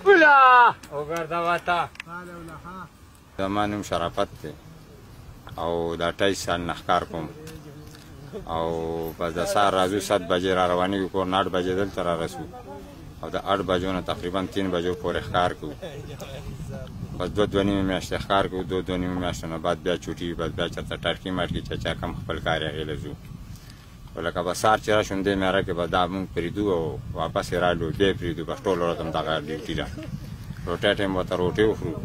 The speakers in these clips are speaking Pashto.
بلا وګرځه واته زما نوم شرافت دی او د 28 سال نه ښکار کوم او بس د سهار راځو 7 بجې را روانېږو کور نه 8 بجې دلته را رسو او د 8 بجو نه تقریبا 3 بجو پورې ښکار کوو بس 2 نیمې میاشتې ښکار کوو 2 نیمې میاشتو نه بعد بیا چوټي بس بیا چېرته ټرکي مټکي چې چا کم خپل کار یې هغې له ځو خو لکه به سهار چې راشو همدې میاره کې به دا مونږ پرېږدو او واپس یې رالو بیا یې پرېږدو بس ټول ورځ هم دغه ډیوټي ده روټۍ ټایم به ورته روټۍ وخورو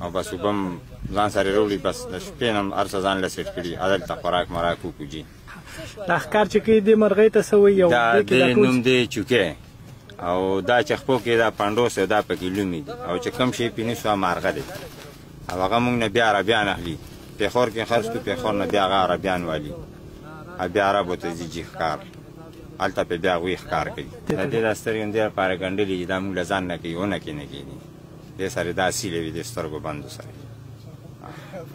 او بس اوبه هم ځان سره یې راوړي بس د شپې نه هم هر څه ځان له سیټ کړي هلته خوراک مراک وکړو جي دا ښکار چې کوي دې مرغۍ ته څه وایي دې نوم دی چوکۍ او دا چې خپو کې دا پنډوس دا پکې لومې دي او چې کوم شی پې نیسو مارغه دی او هغه مونږ نه بیا عربیان اخلي پېښور کې خرڅ کړو پېښور نه بیا هغه عربیان والي بیا عربو ته ځي جي ښکار هلته پې بیا هغوی ښکار کوي د دې دا سترګې هم دې لپاره ګنډلي چې دا مونږ له ځان نه کوي ونه کې نه کېږي دې سره دا سیلې وي د سترګو بندو سره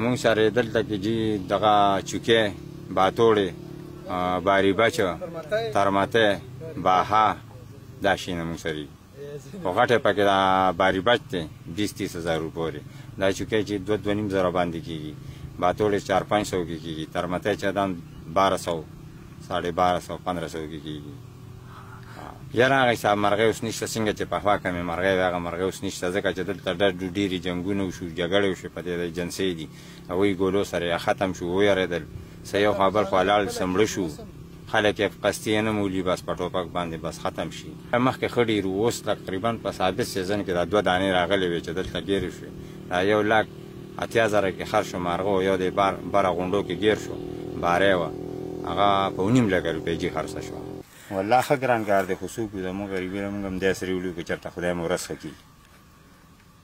مونږ سره دلته کې جي دغه چوکۍ باتوړې باري بچه ترمته باها دا شیونه مونږ سره خو غټې پکې دا باري بچ دی 20-30 هزار روپۍ دا چوکۍ چې 2-2.5 زره باندې کېږي باتوړې 400-500 کې کېږي ترمته چې دا 1200 1250 1500 کې کېږي یاره هغه حساب مرغۍ اوس نشته څنګه چې پخوا کمې مرغۍ وې هغه مرغۍ اوس نشته ځکه چې دلته ډېرې جنګونه وشو جګړې وشوې په دې د جنسۍ دي هغوی ګولو سره ختم شو ویرېدل څه یو خوا بل خوا لاړل څه مړه شو خلک یې قصدي یې نه مولي بس په ټوپک باندې بس ختم شي مخکې ښه ډېر وو اوس تقریبا په ثابت سیزن کې دا 2 دانې راغلې وې چې دلته ګیرې شوې دا 1,80,000 کې خر شو مارغه یو د بره غونډو کې ګیر شو بارې وه هغه په 9 لکه روپۍ جي خرڅه شوه والله ښه ګران کار دی خو څوک وي زموږ غریبي نه مونږ هم داسې راولو که چېرته خدای مو ورځ ښه کړي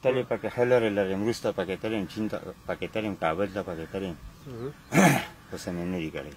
تل یې پکې ښه لرې لرې وروسته پکې تلیم چین ته پکې تلیم کابل ته پکې تلیم خو څه مې نه دي کړی